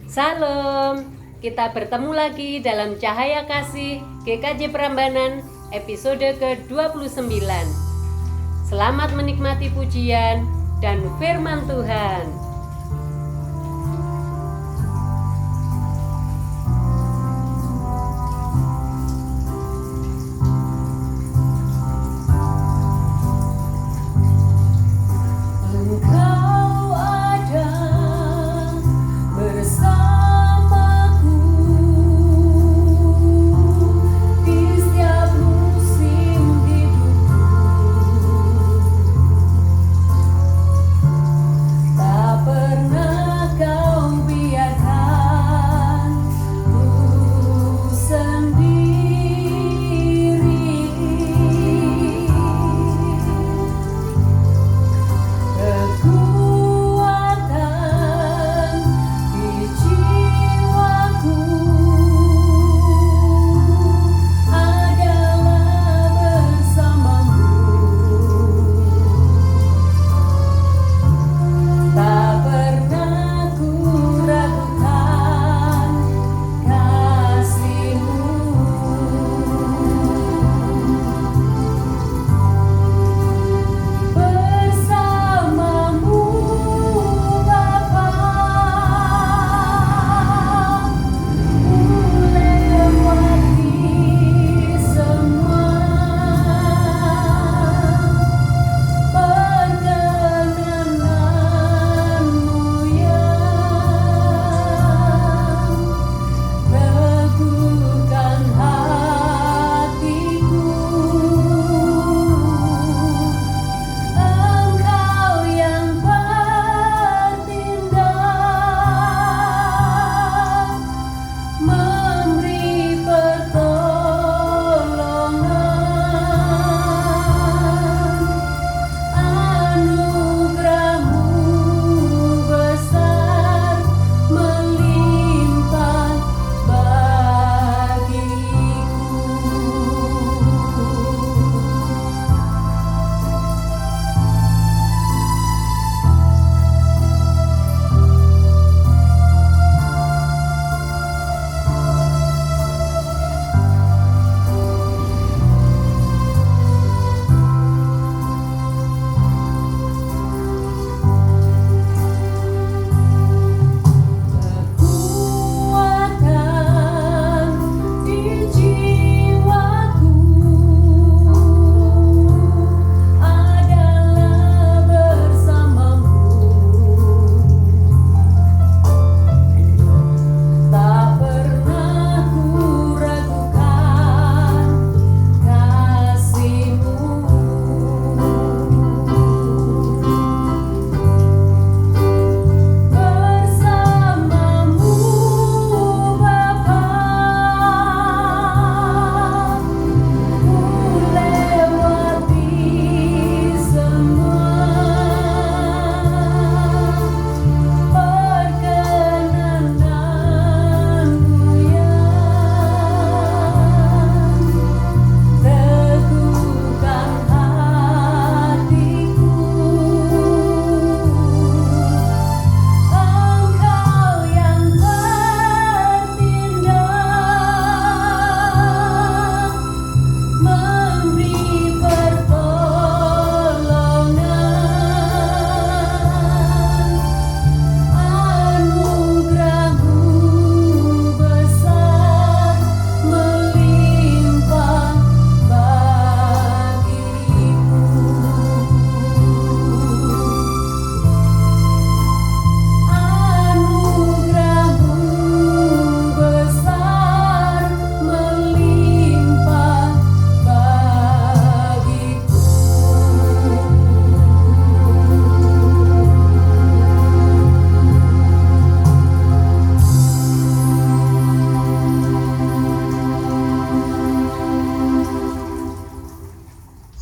Salam, kita bertemu lagi dalam Cahaya Kasih GKJ Prambanan episode ke-29. Selamat menikmati pujian dan firman Tuhan.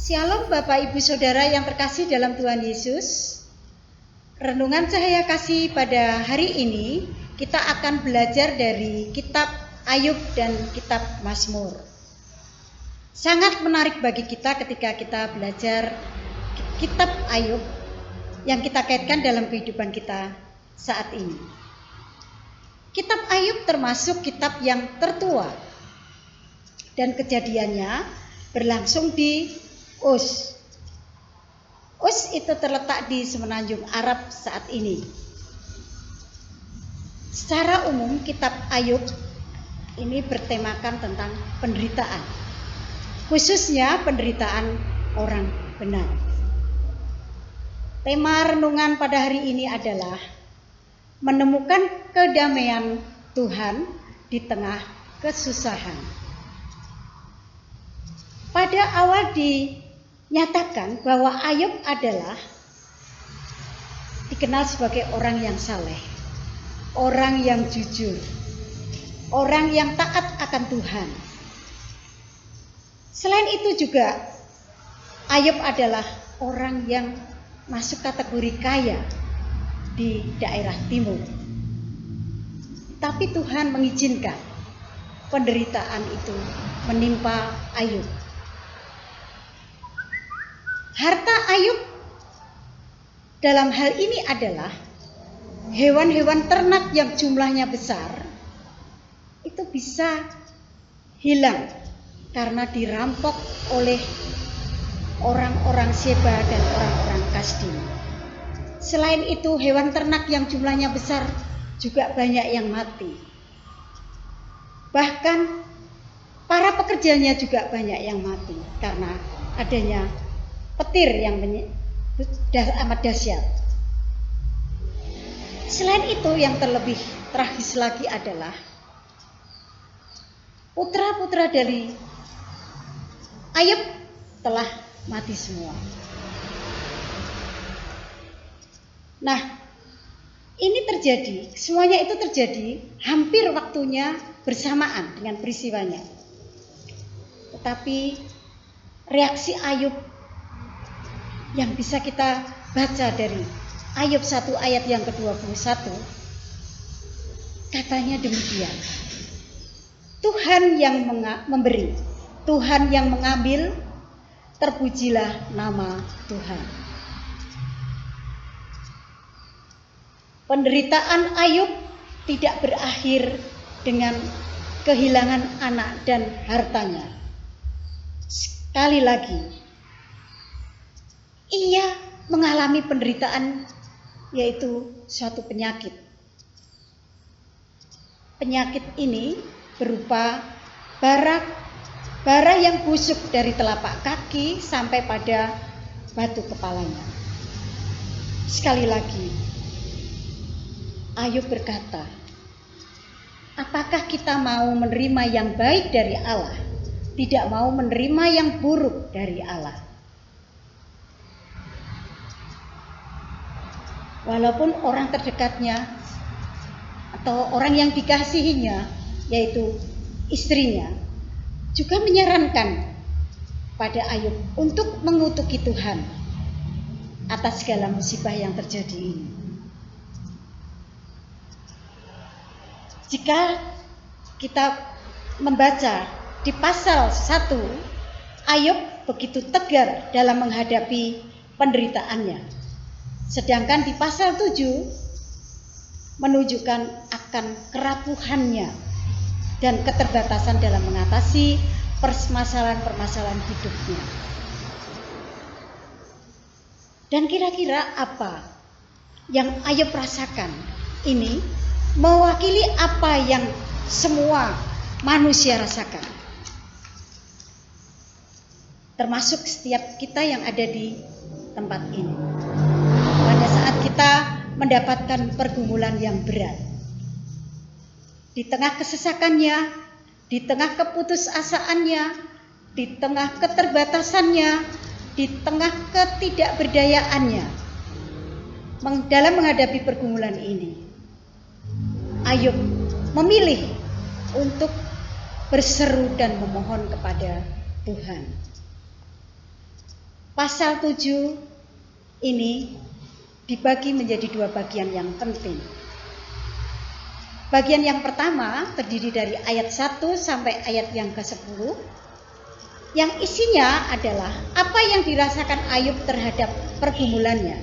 Shalom Bapak Ibu Saudara yang terkasih dalam Tuhan Yesus. Renungan Cahaya Kasih pada hari ini kita akan belajar dari kitab Ayub dan kitab Mazmur. Sangat menarik bagi kita ketika kita belajar kitab Ayub yang kita kaitkan dalam kehidupan kita saat ini. Kitab Ayub termasuk kitab yang tertua. Dan kejadiannya berlangsung di Uz. Uz itu terletak di semenanjung Arab saat ini. Secara umum kitab Ayub ini bertemakan tentang penderitaan, khususnya penderitaan orang benar. Tema renungan pada hari ini adalah menemukan kedamaian Tuhan di tengah kesusahan. Pada awal dinyatakan bahwa Ayub adalah dikenal sebagai orang yang saleh, orang yang jujur, orang yang taat akan Tuhan. Selain itu juga Ayub adalah orang yang masuk kategori kaya di daerah timur. Tapi Tuhan mengizinkan penderitaan itu menimpa Ayub. Harta Ayub dalam hal ini adalah hewan-hewan ternak yang jumlahnya besar. Itu bisa hilang karena dirampok oleh orang-orang Sheba dan orang-orang Kasdi. Selain itu hewan ternak yang jumlahnya besar juga banyak yang mati. Bahkan para pekerjanya juga banyak yang mati karena adanya petir yang amat dahsyat. Selain itu yang terlebih tragis lagi adalah putra-putra dari Ayub telah mati semua. Nah, ini terjadi, semuanya itu terjadi hampir waktunya bersamaan dengan peristiwanya. Tetapi reaksi Ayub yang bisa kita baca dari Ayub 1 ayat yang ke-21, katanya demikian. Tuhan yang memberi, Tuhan yang mengambil, terpujilah nama Tuhan. Penderitaan Ayub tidak berakhir dengan kehilangan anak dan hartanya. Sekali lagi, ia mengalami penderitaan, yaitu suatu penyakit. Penyakit ini berupa bara yang busuk dari telapak kaki sampai pada batu kepalanya. Sekali lagi, Ayub berkata, apakah kita mau menerima yang baik dari Allah, tidak mau menerima yang buruk dari Allah? Walaupun orang terdekatnya atau orang yang dikasihinya, yaitu istrinya, juga menyarankan pada Ayub untuk mengutuki Tuhan atas segala musibah yang terjadi ini. Jika kita membaca di pasal 1, Ayub begitu tegar dalam menghadapi penderitaannya. Sedangkan di pasal 7 menunjukkan akan kerapuhannya dan keterbatasan dalam mengatasi permasalahan-permasalahan hidupnya. Dan kira-kira apa yang Ayub rasakan ini mewakili apa yang semua manusia rasakan, termasuk setiap kita yang ada di tempat ini. Pada saat kita mendapatkan pergumulan yang berat, di tengah kesesakannya, di tengah keputusasaannya, di tengah keterbatasannya, di tengah ketidakberdayaannya, dalam menghadapi pergumulan ini, Ayub memilih untuk berseru dan memohon kepada Tuhan. Pasal 7 ini dibagi menjadi 2 bagian yang penting. Bagian yang pertama terdiri dari ayat 1 sampai ayat yang ke-10, yang isinya adalah apa yang dirasakan Ayub terhadap pergumulannya.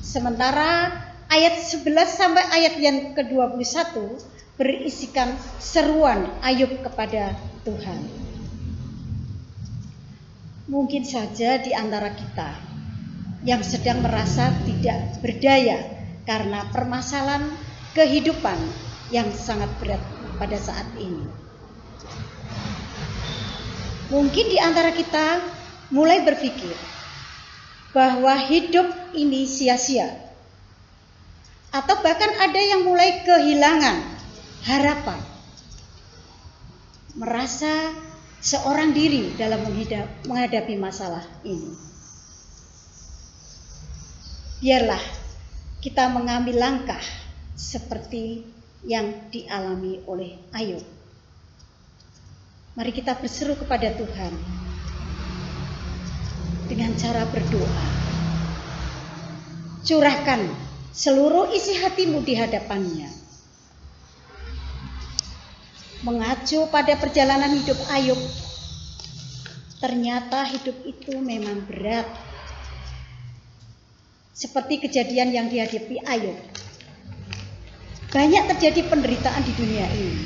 Sementara ayat 11 sampai ayat yang ke-21 berisikan seruan Ayub kepada Tuhan. Mungkin saja di antara kita yang sedang merasa tidak berdaya karena permasalahan kehidupan yang sangat berat pada saat ini. Mungkin di antara kita mulai berpikir bahwa hidup ini sia-sia, atau bahkan ada yang mulai kehilangan harapan, merasa seorang diri dalam menghadapi masalah ini. Biarlah kita mengambil langkah seperti yang dialami oleh Ayub. Mari kita berseru kepada Tuhan dengan cara berdoa. Curahkan seluruh isi hatimu di hadapannya. Mengacu pada perjalanan hidup Ayub, ternyata hidup itu memang berat. Seperti kejadian yang dihadapi Ayub, banyak terjadi penderitaan di dunia ini.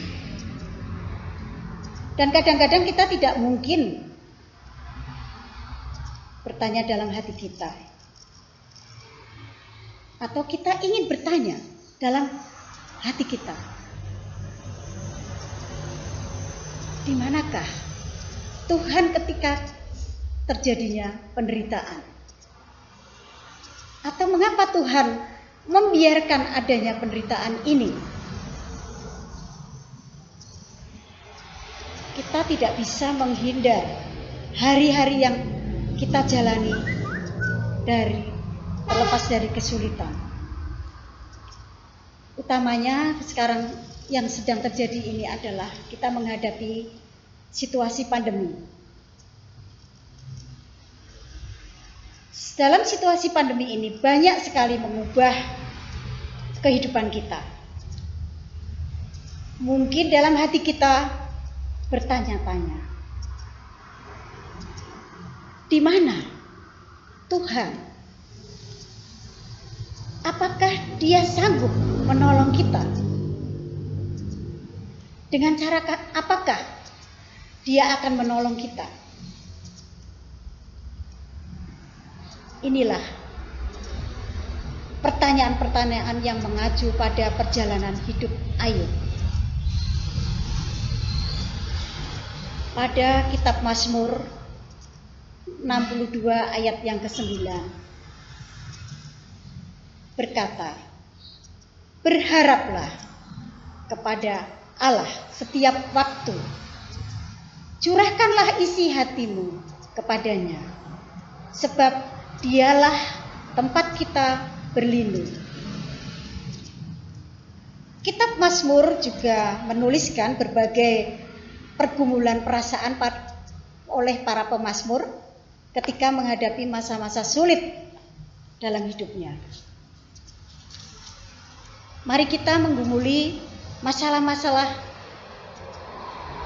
Dan kadang-kadang kita tidak mungkin bertanya dalam hati kita, atau kita ingin bertanya dalam hati kita, di manakah Tuhan ketika terjadinya penderitaan? Atau mengapa Tuhan membiarkan adanya penderitaan ini? Kita tidak bisa menghindar hari-hari yang kita jalani terlepas dari kesulitan. Utamanya sekarang yang sedang terjadi ini adalah kita menghadapi situasi pandemi. Dalam situasi pandemi ini banyak sekali mengubah kehidupan kita. Mungkin dalam hati kita bertanya-tanya, di mana Tuhan? Apakah Dia sanggup menolong kita? Dengan cara apakah Dia akan menolong kita? Inilah pertanyaan-pertanyaan yang mengacu pada perjalanan hidup Ayub. Pada kitab Mazmur 62 ayat yang ke-9 berkata, berharaplah kepada Allah setiap waktu, curahkanlah isi hatimu kepadanya, sebab Dialah tempat kita berlindung. Kitab Mazmur juga menuliskan berbagai pergumulan perasaan oleh para pemazmur ketika menghadapi masa-masa sulit dalam hidupnya. Mari kita menggumuli masalah-masalah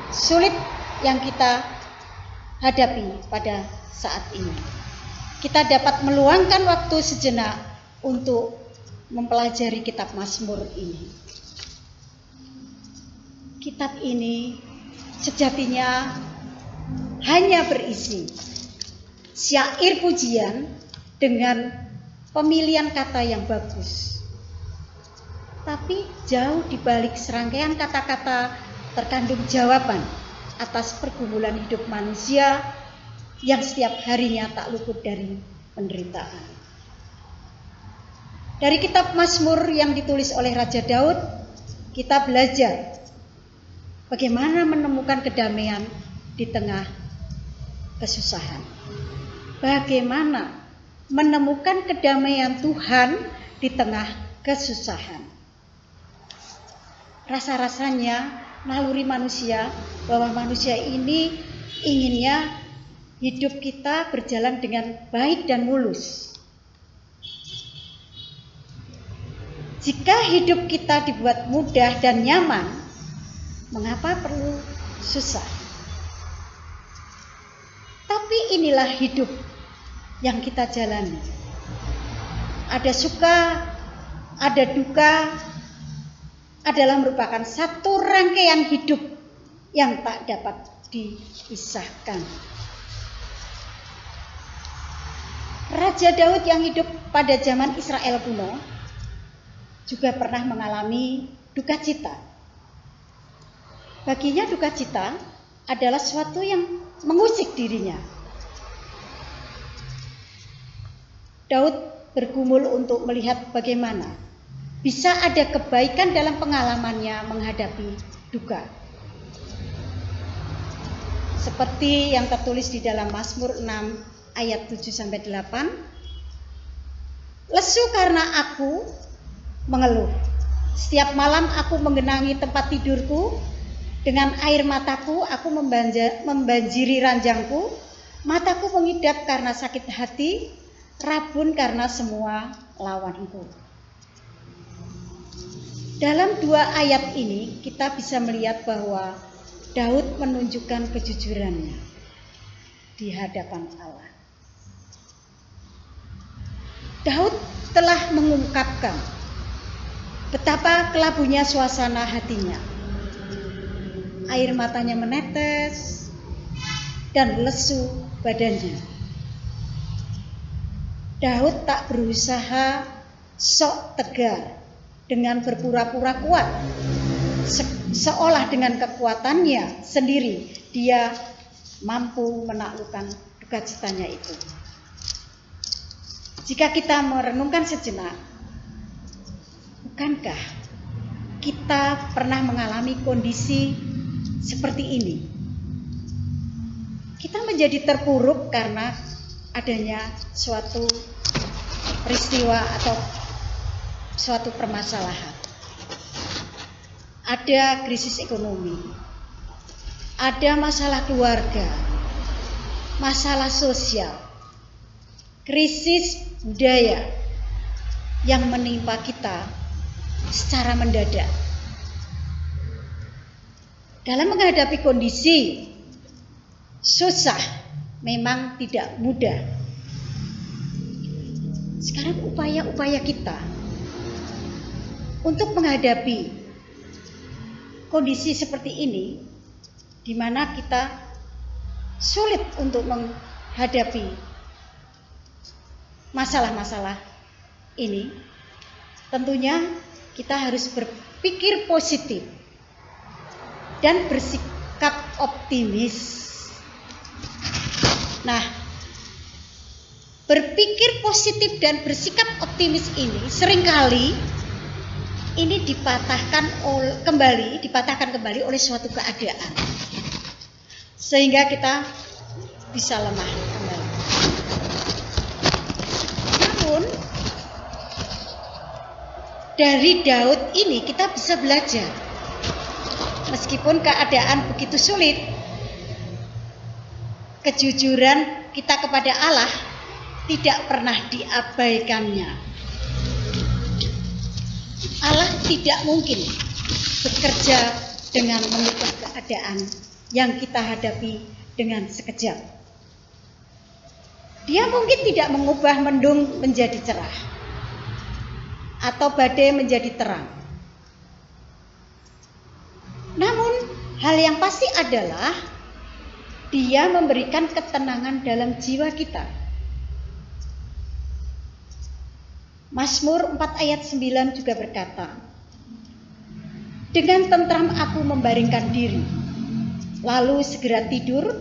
sulit yang kita hadapi pada saat ini. Kita dapat meluangkan waktu sejenak untuk mempelajari kitab Mazmur ini. Kitab ini sejatinya hanya berisi syair pujian dengan pemilihan kata yang bagus. Tapi jauh di balik serangkaian kata-kata terkandung jawaban atas pergumulan hidup manusia yang setiap harinya tak luput dari penderitaan. Dari kitab Mazmur yang ditulis oleh Raja Daud, kita belajar bagaimana menemukan kedamaian di tengah kesusahan. Bagaimana menemukan kedamaian Tuhan di tengah kesusahan. Rasa-rasanya naluri manusia bahwa manusia ini inginnya hidup kita berjalan dengan baik dan mulus. Jika hidup kita dibuat mudah dan nyaman, mengapa perlu susah? Tapi inilah hidup yang kita jalani. Ada suka, ada duka adalah merupakan satu rangkaian hidup yang tak dapat dipisahkan. Raja Daud yang hidup pada zaman Israel kuno juga pernah mengalami duka cita. Baginya duka cita adalah sesuatu yang mengusik dirinya. Daud bergumul untuk melihat bagaimana bisa ada kebaikan dalam pengalamannya menghadapi duka. Seperti yang tertulis di dalam Mazmur 6 ayat 7-8. Lesu karena aku mengeluh. Setiap malam aku menggenangi tempat tidurku. Dengan air mataku aku membanjiri ranjangku. Mataku mengidap karena sakit hati. Rabun karena semua lawanku. Dalam dua ayat ini kita bisa melihat bahwa Daud menunjukkan kejujurannya di hadapan Allah. Daud telah mengungkapkan betapa kelabunya suasana hatinya. Air matanya menetes dan lesu badannya. Daud tak berusaha sok tegar dengan berpura-pura kuat, seolah dengan kekuatannya sendiri dia mampu menaklukkan duka citanya itu. Jika kita merenungkan sejenak, bukankah kita pernah mengalami kondisi seperti ini? Kita menjadi terpuruk karena adanya suatu peristiwa atau suatu permasalahan. Ada krisis ekonomi, ada masalah keluarga, masalah sosial, krisis budaya yang menimpa kita secara mendadak. Dalam menghadapi kondisi susah memang tidak mudah. Sekarang upaya-upaya kita untuk menghadapi kondisi seperti ini, di mana kita sulit untuk menghadapi masalah-masalah ini, tentunya kita harus berpikir positif dan bersikap optimis. Nah, berpikir positif dan bersikap optimis ini seringkali ini dipatahkan kembali oleh suatu keadaan, sehingga kita bisa lemah kembali. Namun dari Daud ini kita bisa belajar, meskipun keadaan begitu sulit, kejujuran kita kepada Allah tidak pernah diabaikannya. Allah tidak mungkin bekerja dengan mengubah keadaan yang kita hadapi dengan sekejap. Dia mungkin tidak mengubah mendung menjadi cerah atau badai menjadi terang. Namun hal yang pasti adalah Dia memberikan ketenangan dalam jiwa kita. Mazmur 4 ayat 9 juga berkata, dengan tentram aku membaringkan diri, lalu segera tidur,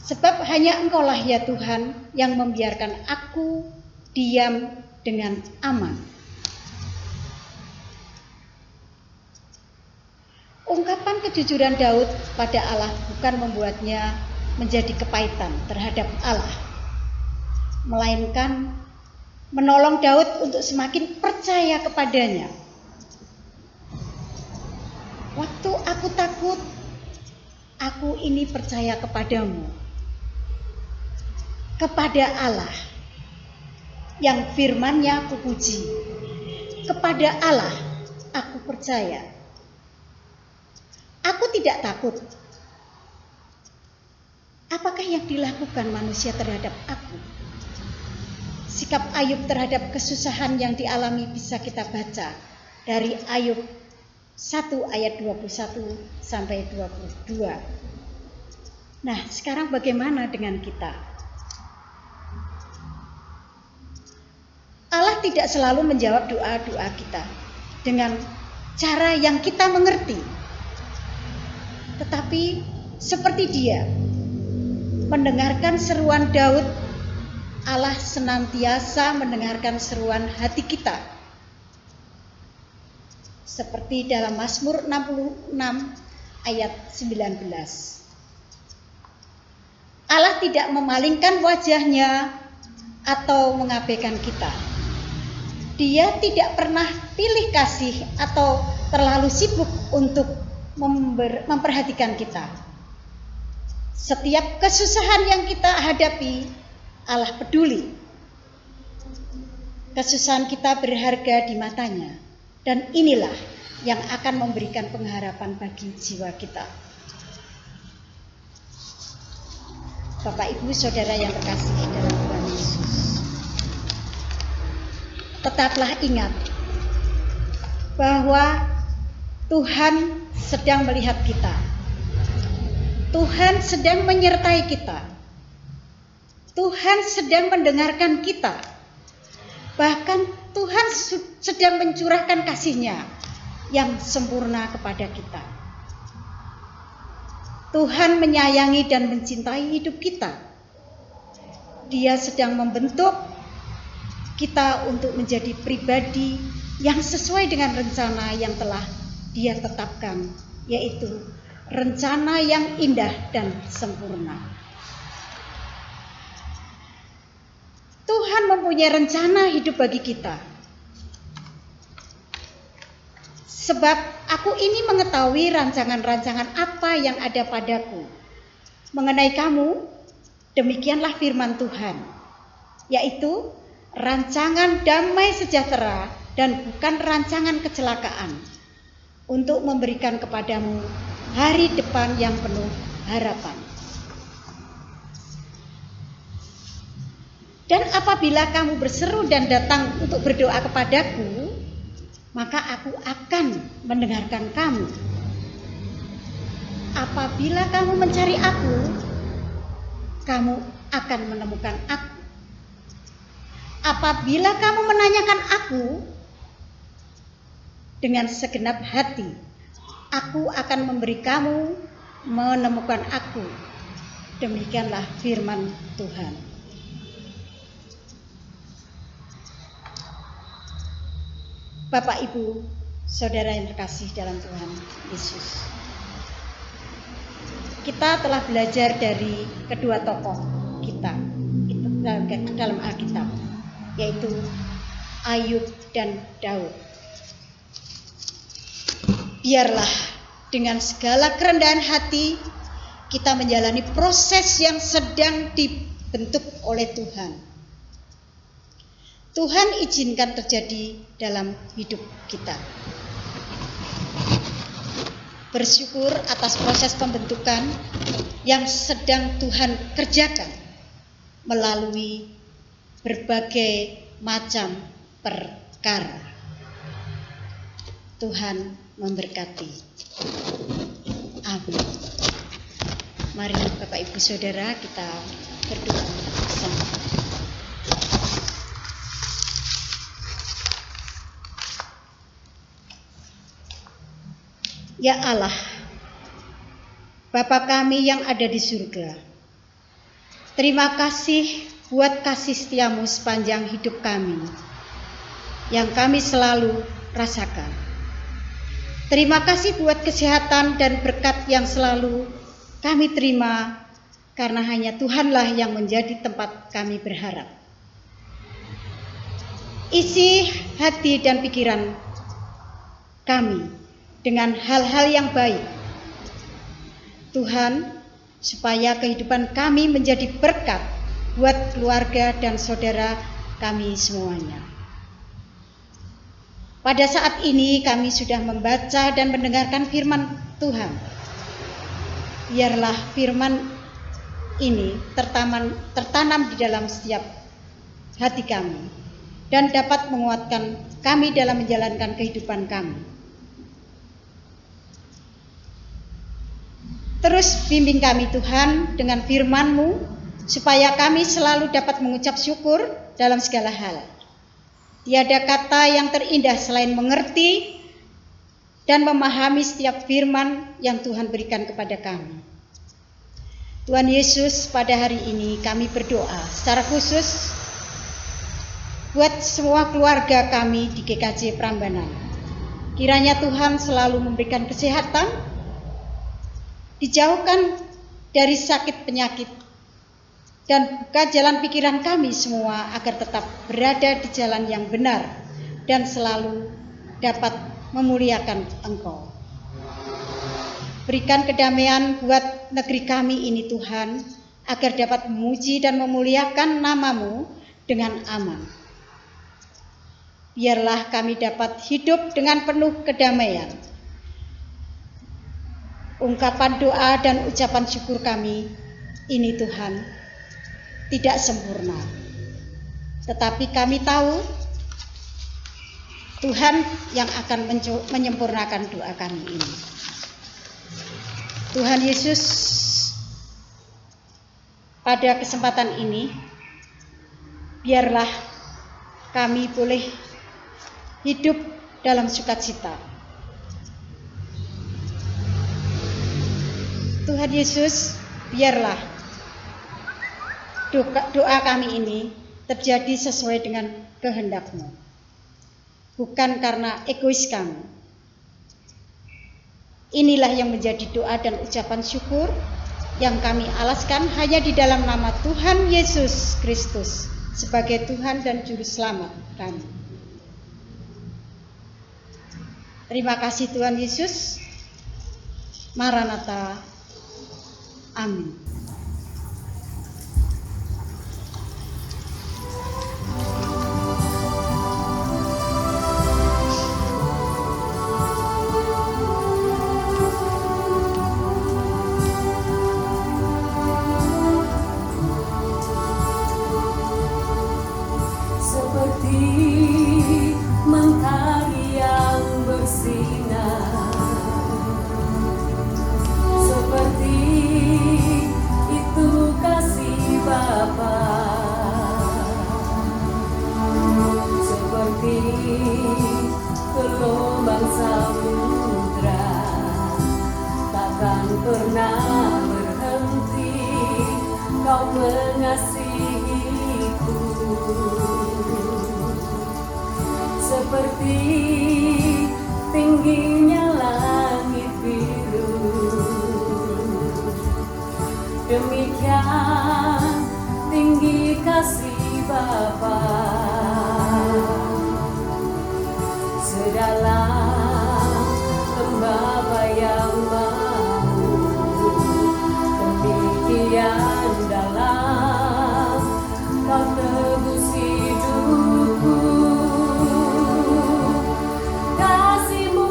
sebab hanya Engkaulah ya Tuhan yang membiarkan aku diam dengan aman. Ungkapan kejujuran Daud pada Allah bukan membuatnya menjadi kepahitan terhadap Allah, melainkan menolong Daud untuk semakin percaya kepadanya. Waktu aku takut, aku ini percaya kepadamu, kepada Allah yang firman-Nya kupuji. Kepada Allah aku percaya. Aku tidak takut. Apakah yang dilakukan manusia terhadap aku? sikap Ayub terhadap kesusahan yang dialami bisa kita baca dari Ayub 1 ayat 21 sampai 22. Nah, sekarang bagaimana dengan kita? Allah tidak selalu menjawab doa-doa kita dengan cara yang kita mengerti. Tetapi seperti Dia mendengarkan seruan Daud, Allah senantiasa mendengarkan seruan hati kita. Seperti dalam Mazmur 66 ayat 19. Allah tidak memalingkan wajahnya atau mengabaikan kita. Dia tidak pernah pilih kasih atau terlalu sibuk untuk memperhatikan kita. Setiap kesusahan yang kita hadapi, Allah peduli. Kesusahan kita berharga di matanya, dan inilah yang akan memberikan pengharapan bagi jiwa kita. Bapak, Ibu, Saudara yang terkasih dalam Tuhan Yesus, tetaplah ingat bahwa Tuhan sedang melihat kita. Tuhan sedang menyertai kita. Tuhan sedang mendengarkan kita. Bahkan Tuhan sedang mencurahkan kasih-Nya yang sempurna kepada kita. Tuhan menyayangi dan mencintai hidup kita. Dia sedang membentuk kita untuk menjadi pribadi yang sesuai dengan rencana yang telah Dia tetapkan, yaitu rencana yang indah dan sempurna. Tuhan mempunyai rencana hidup bagi kita. Sebab aku ini mengetahui rancangan-rancangan apa yang ada padaku mengenai kamu, demikianlah firman Tuhan, yaitu rancangan damai sejahtera dan bukan rancangan kecelakaan, untuk memberikan kepadamu hari depan yang penuh harapan. Dan apabila kamu berseru dan datang untuk berdoa kepadaku, maka aku akan mendengarkan kamu. Apabila kamu mencari aku, kamu akan menemukan aku. Apabila kamu menanyakan aku dengan segenap hati, aku akan memberi kamu menemukan aku. Demikianlah firman Tuhan. Bapak, Ibu, Saudara yang terkasih dalam Tuhan Yesus, kita telah belajar dari kedua tokoh kita dalam Alkitab, yaitu Ayub dan Daud. Biarlah dengan segala kerendahan hati kita menjalani proses yang sedang dibentuk oleh Tuhan. Tuhan izinkan terjadi dalam hidup kita. Bersyukur atas proses pembentukan yang sedang Tuhan kerjakan melalui berbagai macam perkara. Tuhan memberkati. Amin. Mari Bapak, Ibu, Saudara, kita berdoa bersama. Ya Allah, Bapa kami yang ada di surga, terima kasih buat kasih setiamu sepanjang hidup kami yang kami selalu rasakan. Terima kasih buat kesehatan dan berkat yang selalu kami terima, karena hanya Tuhanlah yang menjadi tempat kami berharap. Isi hati dan pikiran kami dengan hal-hal yang baik, Tuhan, supaya kehidupan kami menjadi berkat buat keluarga dan saudara kami semuanya. Pada saat ini kami sudah membaca dan mendengarkan firman Tuhan. Biarlah firman ini tertanam di dalam setiap hati kami dan dapat menguatkan kami dalam menjalankan kehidupan kami. Terus bimbing kami Tuhan dengan firman-Mu, supaya kami selalu dapat mengucap syukur dalam segala hal. Tiada kata yang terindah selain mengerti dan memahami setiap firman yang Tuhan berikan kepada kami. Tuhan Yesus, pada hari ini kami berdoa secara khusus buat semua keluarga kami di GKJ Prambanan. Kiranya Tuhan selalu memberikan kesehatan, dijauhkan dari sakit penyakit, dan buka jalan pikiran kami semua agar tetap berada di jalan yang benar dan selalu dapat memuliakan Engkau. Berikan kedamaian buat negeri kami ini Tuhan, agar dapat memuji dan memuliakan nama-Mu dengan aman. Biarlah kami dapat hidup dengan penuh kedamaian. Ungkapan doa dan ucapan syukur kami ini Tuhan tidak sempurna, tetapi kami tahu Tuhan yang akan menyempurnakan doa kami ini. Tuhan Yesus, pada kesempatan ini biarlah kami boleh hidup dalam sukacita. Tuhan Yesus, biarlah doa kami ini terjadi sesuai dengan kehendak-Mu, bukan karena egois kami. Inilah yang menjadi doa dan ucapan syukur yang kami alaskan hanya di dalam nama Tuhan Yesus Kristus sebagai Tuhan dan Juru Selamat kami. Terima kasih Tuhan Yesus. Maranatha. Amin. Seperti mentari yang bersinar, seperti itu kasih Bapa, seperti gelombang samudra takkan pernah berhenti Kau mengasihiku. Seperti tingginya langit biru, demikian tinggi kasih Bapa. Sedalam lembah bayang mau, demikian dalam Kau tebus hidupku. Kasih-Mu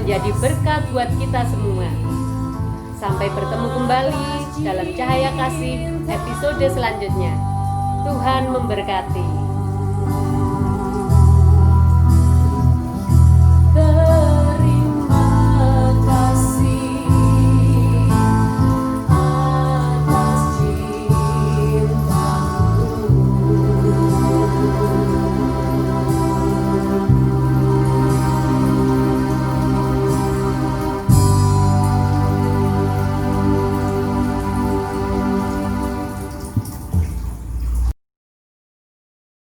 menjadi berkat buat kita semua. Sampai bertemu kembali dalam Cahaya Kasih episode selanjutnya. Tuhan memberkati.